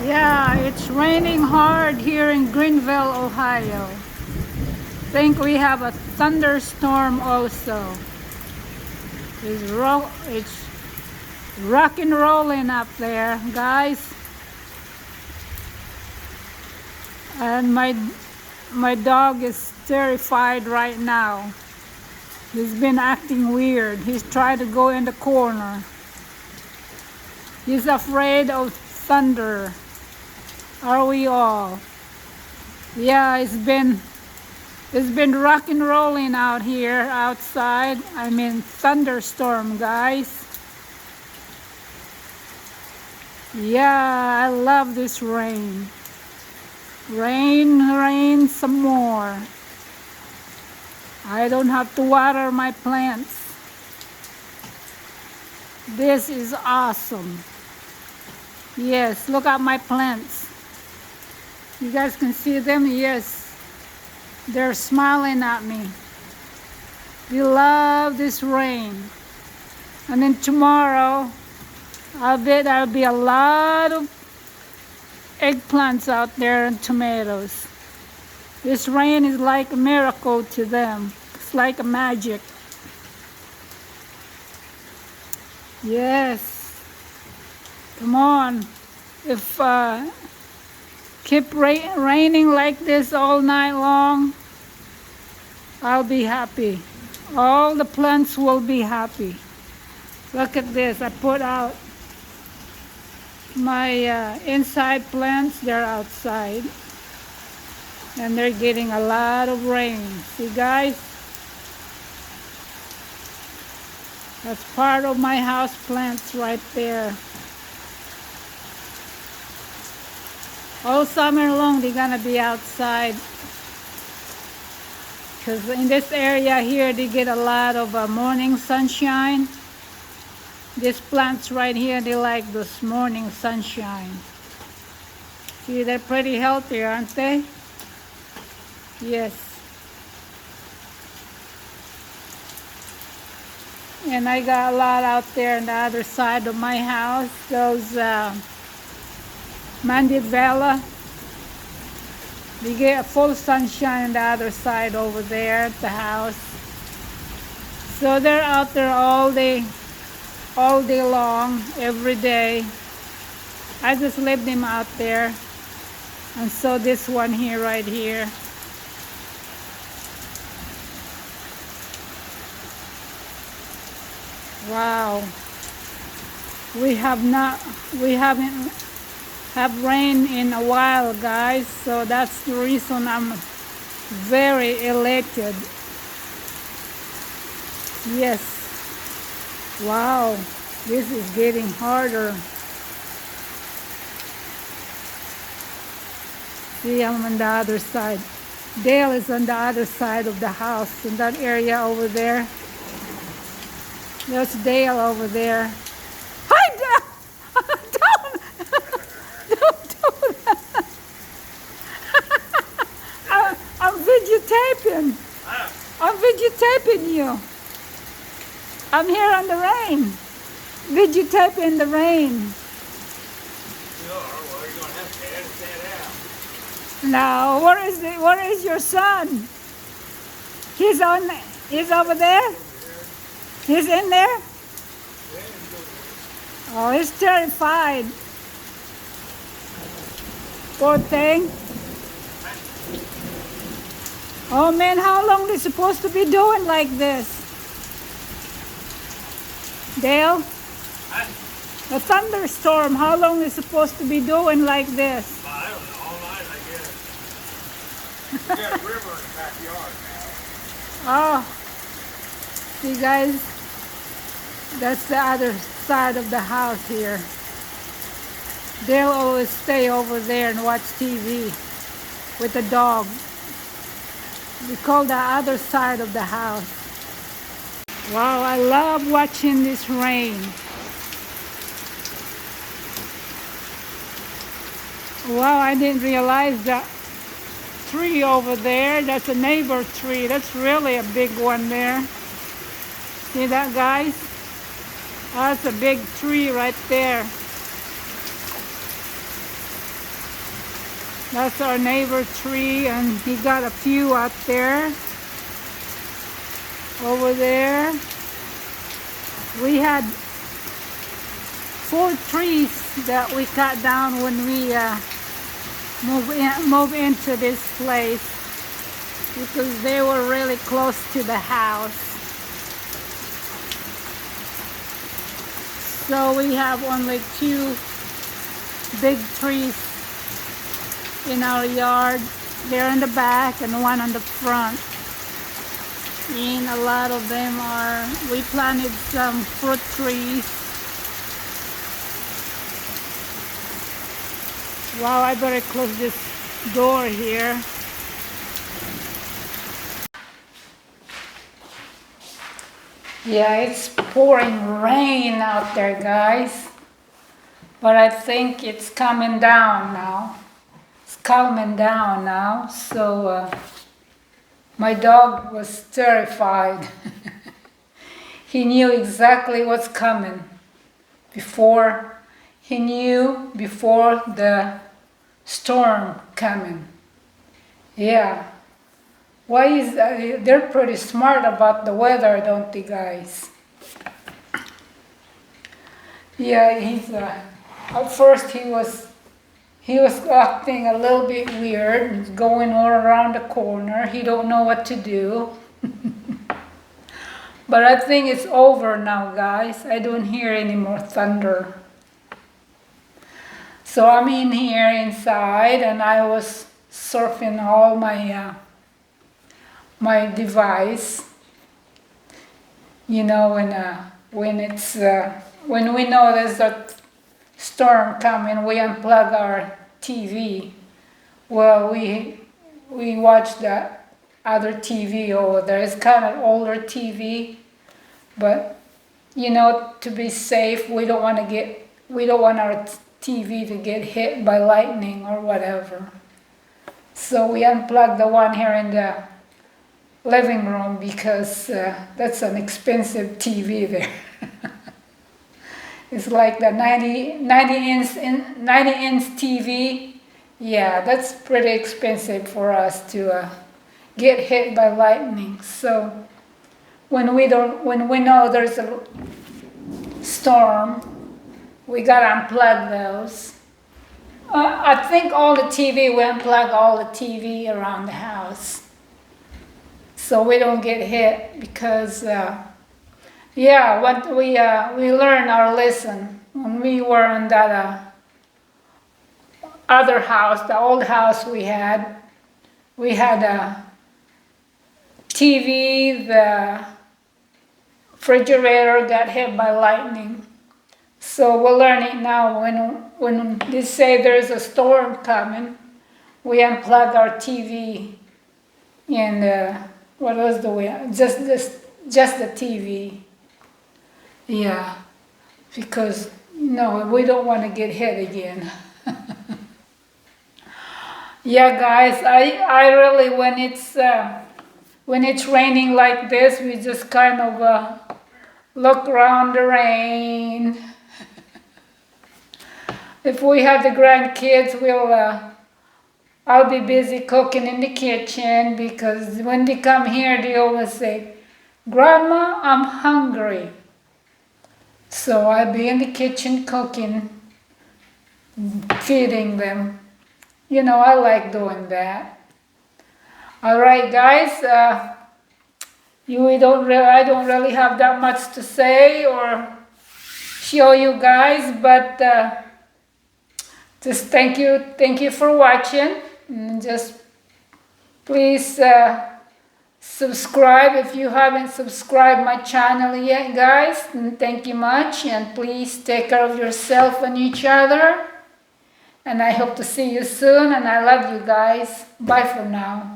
Yeah, it's raining hard here in Greenville, Ohio. Think we have a thunderstorm also. It's rock and rolling up there, guys. And my dog is terrified right now. He's been acting weird. He's trying to go in the corner. He's afraid of thunder. Are we all? Yeah, it's been rock and rolling out here outside. I mean thunderstorm, guys. Yeah, I love this rain. Rain some more. I don't have to water my plants. This is awesome. Yes, look at my plants. You guys can see them? Yes. They're smiling at me. We love this rain. And then tomorrow, I bet there'll be a lot of eggplants out there and tomatoes. This rain is like a miracle to them. It's like a magic. Yes. Come on. If keep raining like this all night long, I'll be happy. All the plants will be happy. Look at this. I put out my inside plants. They're outside. And they're getting a lot of rain. See, guys? That's part of my house plants right there. All summer long, they're gonna be outside. Because in this area here, they get a lot of morning sunshine. These plants right here, they like this morning sunshine. See, they're pretty healthy, aren't they? Yes. And I got a lot out there on the other side of my house. Those Mandibella. We get full sunshine on the other side over there at the house. So they're out there all day long, every day. I just leave them out there. And so this one here, right here. Wow. We haven't have rain in a while, guys, so that's the reason I'm very elated. Yes. Wow, this is getting harder. See, I'm on the other side. Dale is on the other side of the house, in that area over there. There's Dale over there. Hi, Dale! I'm videotaping. I'm videotaping you. I'm here on the rain. Videotaping the rain. Sure, well, you're going to have to edit that out. Now, where is your son? He's over there? He's in there? Oh, he's terrified. Poor thing. Oh man, how long are they supposed to be doing like this? Dale? A thunderstorm, how long is supposed to be doing like this? Well, I don't know, all night, I guess. We got a river in the backyard now. Oh, see guys, that's the other side of the house here. They'll always stay over there and watch TV with the dog. We call the other side of the house. Wow, I love watching this rain. Wow, I didn't realize that tree over there, that's a neighbor tree. That's really a big one there. See that, guys? That's a big tree right there. That's our neighbor tree, and he got a few out there. Over there, we had 4 trees that we cut down when we moved into this place because they were really close to the house. So we have only 2 big trees in our yard. They're in the back and one on the front. And a lot of them we planted some fruit trees. Wow, I better close this door here. Yeah, it's pouring rain out there, guys. But I think it's coming down now. It's calming down now. So my dog was terrified. He knew exactly what's coming. He knew before the storm coming. Yeah. Why is they're pretty smart about the weather, don't they, guys? Yeah, he's at first he was acting a little bit weird. He's going all around the corner. He don't know what to do. But I think it's over now, guys. I don't hear any more thunder. So I'm in here inside, and I was surfing all my my device. You know, when we know there's a storm coming, we unplug our TV. Well, we watch the other TV over there. It's kind of older TV, but you know, to be safe, we don't want our TV to get hit by lightning or whatever. So we unplug the one here in the living room because that's an expensive TV there. It's like the 90-inch TV. Yeah, that's pretty expensive for us to get hit by lightning. So when we know there's a storm, we gotta unplug those. I think we unplug all the TV around the house, so we don't get hit because. Yeah, what we learned our lesson when we were in that other house, the old house we had a TV, the refrigerator got hit by lightning. So we're learning now when they say there's a storm coming, we unplug our TV and what was the way? Just the TV. Yeah, because we don't want to get hit again. Yeah, guys, I really when it's raining like this, we just kind of look around the rain. If we have the grandkids, I'll be busy cooking in the kitchen because when they come here, they always say, "Grandma, I'm hungry." So I'll be in the kitchen cooking, feeding them. I like doing that. All right, guys. I don't really have that much to say or show you guys, but just thank you for watching. And just please subscribe if you haven't subscribed my channel yet, guys. And thank you much, and please take care of yourself and each other. And I hope to see you soon, and I love you guys. Bye for now.